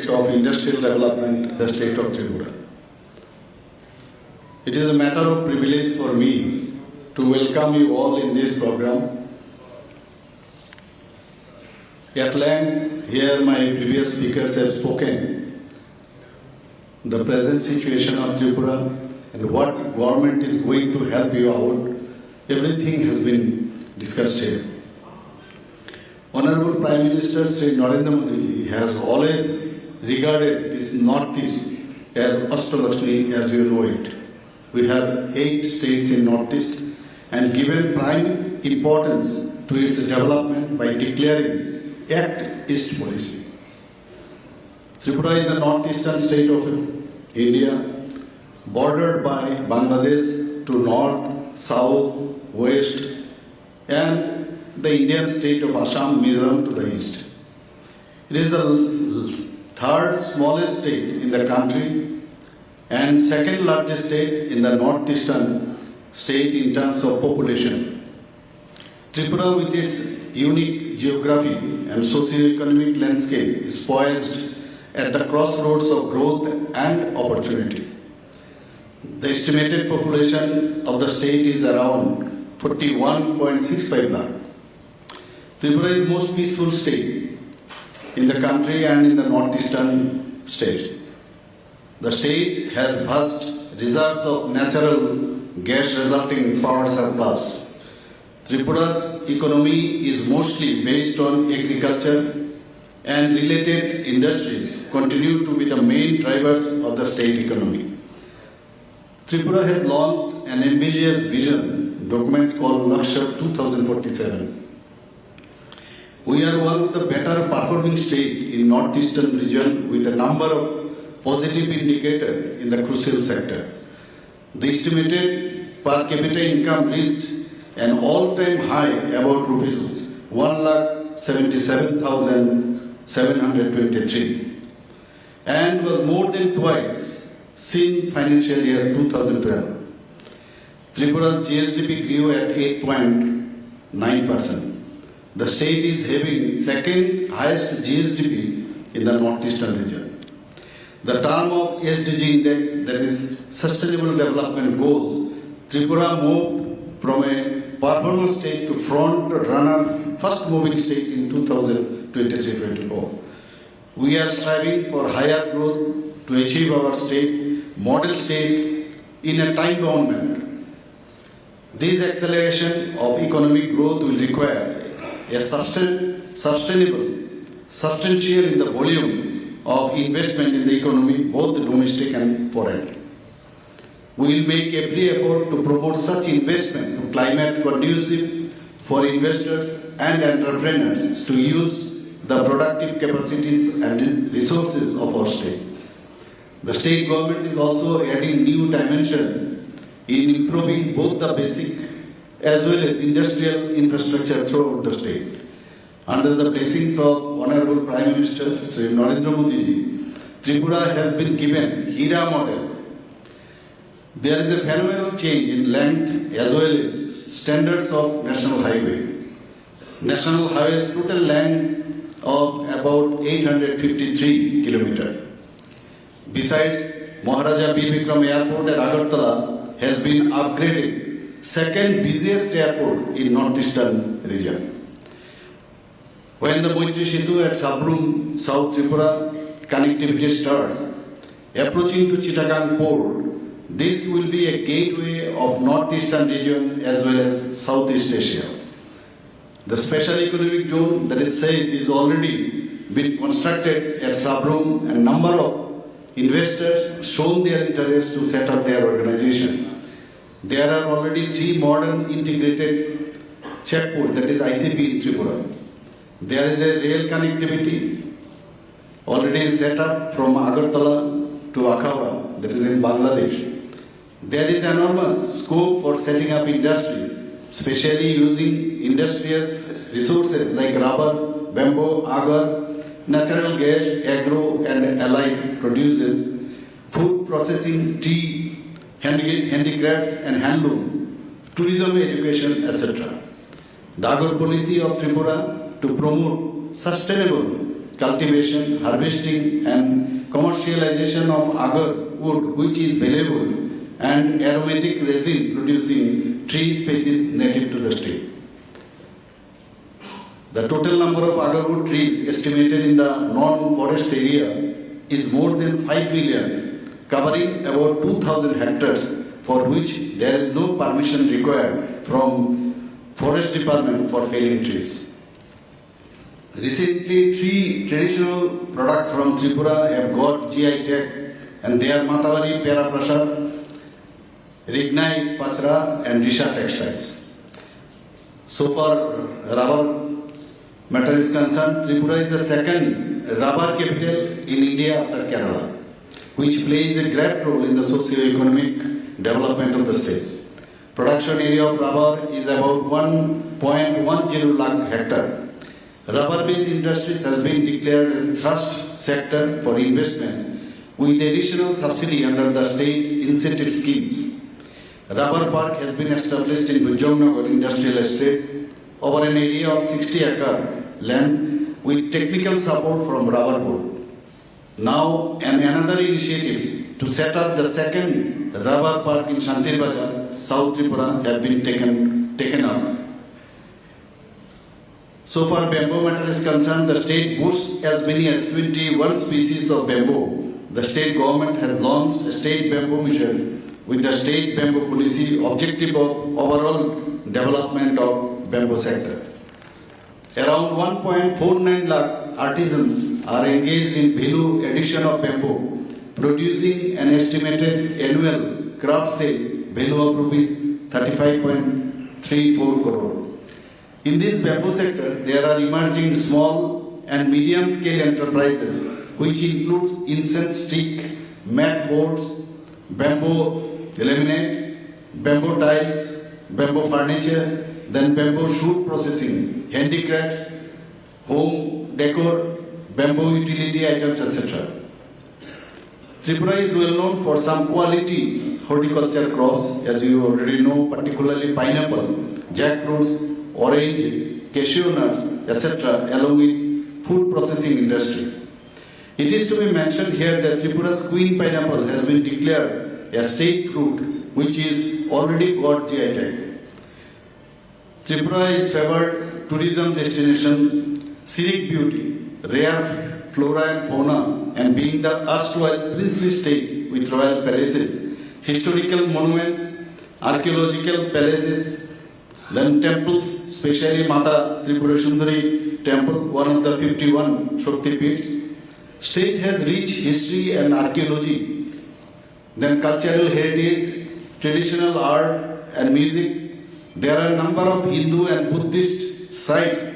context of industrial development in the state of Tripura. It is a matter of privilege for me to welcome you all in this program. At length, here my previous speakers have spoken the present situation of Tripura and what government is going to help you out. Everything has been discussed here. Honorable Prime Minister Sri Narendra Modi has always regarded this Northeast as Ashtalakshmi as you know it. We have 8 states in Northeast and given prime importance to its development by declaring Act East policy. Tripura is a northeastern state of India, bordered by Bangladesh to north, south, west, and the Indian state of Assam, Mizoram to the east. It is the third smallest state in the country and second largest state in the northeastern state in terms of population. Tripura, with its unique geography and socio-economic landscape, is poised at the crossroads of growth and opportunity. The estimated population of the state is around 41.65 lakh. Tripura is the most peaceful state in the country and in the northeastern states. The state has vast reserves of natural gas resulting in power surplus. Tripura's economy is mostly based on agriculture and related industries continue to be the main drivers of the state economy. Tripura has launched an ambitious vision, documents called Lakshya 2047. We are one of the better performing states in northeastern region with a number of positive indicators in the crucial sector. The estimated per capita income reached an all-time high about rupees 1,77,723 and was more than twice seen financial year 2012. Tripura's GSDP grew at 8.9%. The state is having second highest GSDP in the northeastern region. The term of SDG index, that is Sustainable Development Goals, Tripura moved from a performance state to front runner, first moving state in 2023-24. We are striving for higher growth to achieve our state, model state in a time-bound manner. This acceleration of economic growth will require a substantial in the volume of investment in the economy, both domestic and foreign. We will make every effort to promote such investment to climate conducive for investors and entrepreneurs to use the productive capacities and resources of our state. The state government is also adding new dimensions in improving both the basic as well as industrial infrastructure throughout the state. Under the blessings of Honorable Prime Minister Sri Narendra Modi ji, Tripura has been given HERA model. There is a phenomenal change in length as well as standards of national highway. National highway's total length of about 853 kilometers. Besides, Maharaja Bir Vikram Airport at Agartala has been upgraded, second busiest airport in northeastern region. When the Moitri Setu at Sabrum, South Tripura connectivity starts, approaching to Chittagong port, this will be a gateway of northeastern region as well as Southeast Asia. The special economic zone, that is SAGE, is already been constructed at Sabrum and number of investors shown their interest to set up their organization. There are already 3 modern integrated checkpoints, that is ICP in Tripura. There is a rail connectivity already set up from Agartala to Akhawra, that is in Bangladesh. There is enormous scope for setting up industries, especially using industrious resources like rubber, bamboo, agar, natural gas, agro and allied produces, food processing, tea, handicrafts and handloom, tourism, education, etc. The Agar policy of Tripura to promote sustainable cultivation, harvesting and commercialization of agar wood which is valuable and aromatic resin producing tree species native to the state. The total number of agarwood trees estimated in the non-forest area is more than 5 billion, covering about 2,000 hectares, for which there is no permission required from Forest Department for felling trees. Recently, 3 traditional products from Tripura have got GI tag, and they are Matavari, Pera Prasad, Rignai, Pachra and Risha textiles. So far, rubber matter is concerned, Tripura is the second rubber capital in India after Kerala, which plays a great role in the socio-economic development of the state. Production area of rubber is about 1.10 lakh hectare. Rubber-based industries has been declared as thrust sector for investment with additional subsidy under the state incentive schemes. Rubber park has been established in Bujongnagar Industrial Estate over an area of 60 acre land with technical support from Rubber Board. Now, another initiative to set up the second rubber park in Shantirbajar, South Tripura, have been taken up. So far, bamboo matter is concerned, the state boasts as many as 21 species of bamboo. The state government has launched a state bamboo mission with the state bamboo policy objective of overall development of bamboo sector. Around 1.49 lakh artisans are engaged in value addition of bamboo, producing an estimated annual craft sale value of rupees 35.34 crore. In this bamboo sector, there are emerging small and medium scale enterprises which includes incense stick, mat boards, bamboo laminate, bamboo tiles, bamboo furniture, then bamboo shoot processing, handicrafts, home decor, bamboo utility items, etc. Tripura is well known for some quality horticulture crops, as you already know, particularly pineapple, jackfruits, orange, cashew nuts, etc., along with food processing industry. It is to be mentioned here that Tripura's queen pineapple has been declared a state fruit which is already got GI tag. Tripura is favored tourism destination, scenic beauty, rare flora and fauna, and being the erstwhile princely state with royal palaces, historical monuments, archaeological palaces, then temples, especially Mata Tripura Sundari temple, one of the 51 Shakti Peeths. State has rich history and archaeology, then cultural heritage, traditional art and music. There are a number of Hindu and Buddhist sites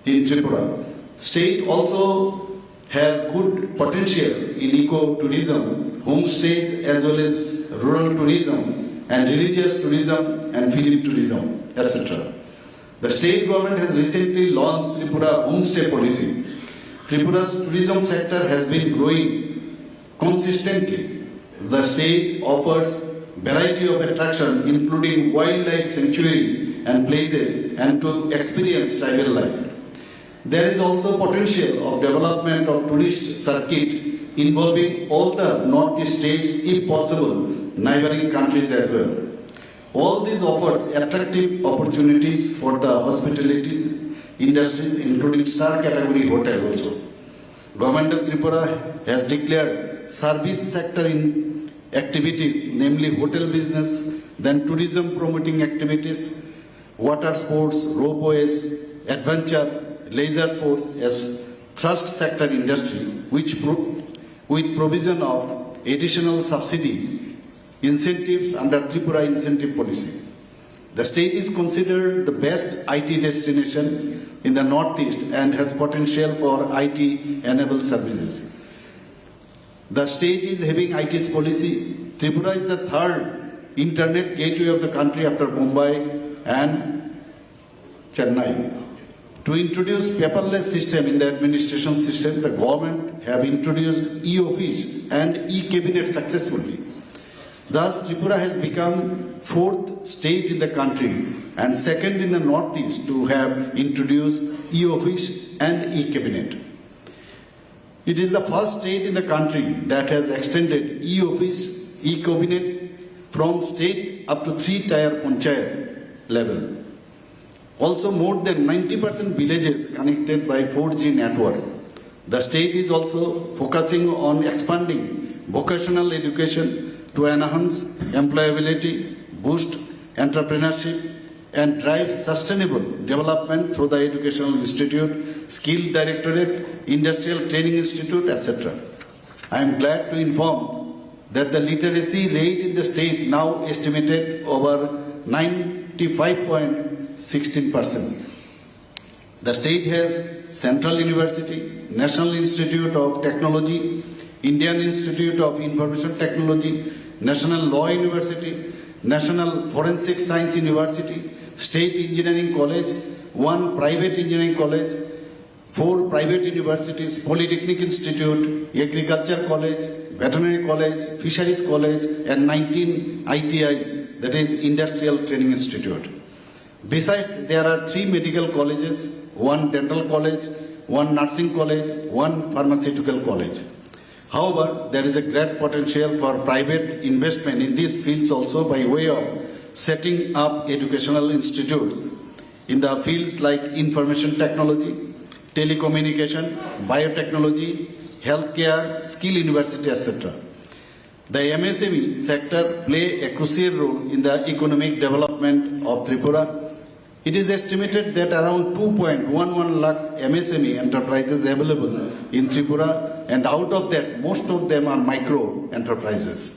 in Tripura. State also has good potential in eco-tourism, homestays as well as rural tourism and religious tourism and film tourism, etc. The state government has recently launched Tripura homestay policy. Tripura's tourism sector has been growing consistently. The state offers variety of attraction including wildlife sanctuary and places and to experience tribal life. There is also potential of development of tourist circuit involving all the northeast states, if possible, neighboring countries as well. All this offers attractive opportunities for the hospitality industries, including star category hotel also. Government of Tripura has declared service sector in activities, namely hotel business, then tourism promoting activities, water sports, ropeways, adventure, leisure sports as thrust sector industry, which with provision of additional subsidy incentives under Tripura incentive policy. The state is considered the best IT destination in the Northeast and has potential for IT-enabled services. The state is having IT's policy. Tripura is the third internet gateway of the country after Mumbai and Chennai. To introduce paperless system in the administration system, the government have introduced e-office and e-cabinet successfully. Thus, Tripura has become fourth state in the country and second in the Northeast to have introduced e-office and e-cabinet. It is the first state in the country that has extended e-office, e-cabinet from state up to 3-tier panchayat level. Also, more than 90% villages connected by 4G network. The state is also focusing on expanding vocational education to enhance employability, boost entrepreneurship, and drive sustainable development through the Educational Institute, Skill Directorate, Industrial Training Institute, etc. I am glad to inform that the literacy rate in the state now estimated over 95.16%. The state has Central University, National Institute of Technology, Indian Institute of Information Technology, National Law University, National Forensic Science University, State Engineering College, 1 private engineering college, 4 private universities, Polytechnic Institute, Agriculture College, Veterinary College, Fisheries College, and 19 ITIs, that is Industrial Training Institute. Besides, there are 3 medical colleges, 1 dental college, 1 nursing college, 1 pharmaceutical college. However, there is a great potential for private investment in these fields also by way of setting up educational institutes in the fields like information technology, telecommunication, biotechnology, healthcare, skill university, etc. The MSME sector play a crucial role in the economic development of Tripura. It is estimated that around 2.11 lakh MSME enterprises available in Tripura, and out of that, most of them are micro enterprises.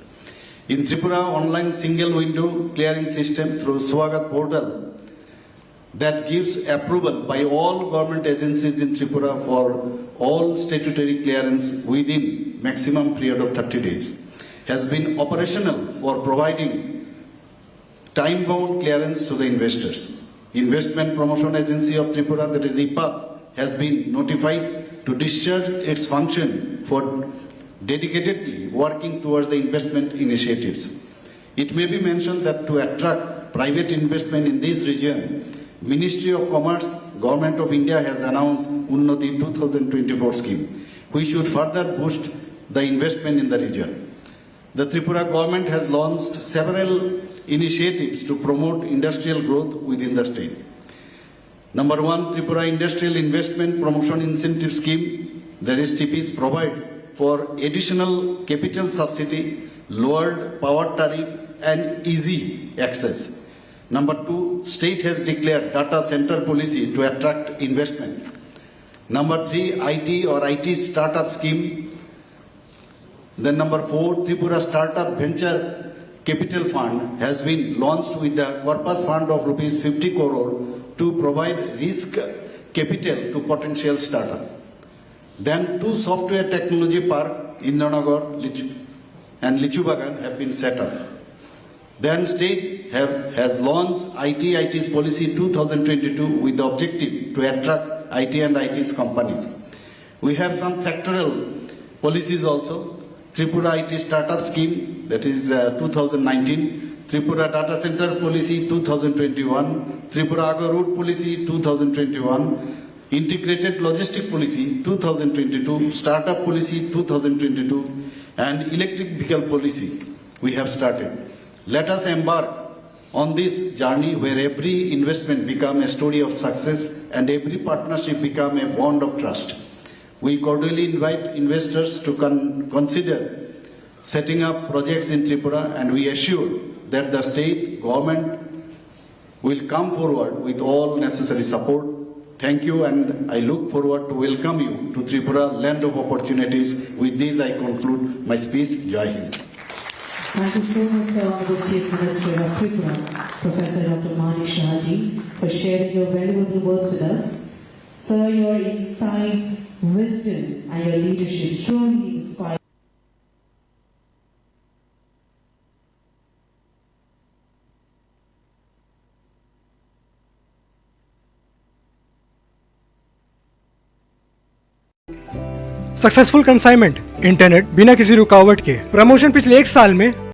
In Tripura, online single window clearing system through Swagat portal that gives approval by all government agencies in Tripura for all statutory clearance within maximum period of 30 days has been operational for providing time-bound clearance to the investors. Investment Promotion Agency of Tripura, that is IPAT, has been notified to discharge its function for dedicatedly working towards the investment initiatives. It may be mentioned that to attract private investment in this region, Ministry of Commerce, Government of India has announced Unnati 2024 scheme, which should further boost the investment in the region. The Tripura government has launched several initiatives to promote industrial growth within the state. Number 1, Tripura Industrial Investment Promotion Incentive Scheme, that is TIPIS, provides for additional capital subsidy, lowered power tariff, and easy access. Number 2, state has declared data center policy to attract investment. Number 3, IT or IT startup scheme. Then number 4, Tripura Startup Venture Capital Fund has been launched with the corpus fund of rupees 50 crore to provide risk capital to potential startup. Then 2 software technology park, Indranagar and Lichubagan, have been set up. Then state has launched IT's policy 2022 with the objective to attract IT and IT's companies. We have some sectoral policies also. Tripura IT Startup Scheme, that is 2019, Tripura Data Center Policy 2021, Tripura Agro Route Policy 2021, Integrated Logistic Policy 2022, Startup Policy 2022, and Electric Vehicle Policy we have started. Let us embark on this journey where every investment becomes a story of success and every partnership becomes a bond of trust. We cordially invite investors to consider setting up projects in Tripura, and we assure that the state government will come forward with all necessary support. Thank you, and I look forward to welcome you to Tripura, land of opportunities. With this, I conclude my speech. Jai Hind. Thank you so much, Sir, Honorable Chief Minister of Tripura, Professor Dr. Mani Shahji, for sharing your valuable words with us. Sir, your insights, wisdom, and your leadership truly inspire. Successful consignment internet बिना किसी रुकावट के promotion पिछले 1 साल में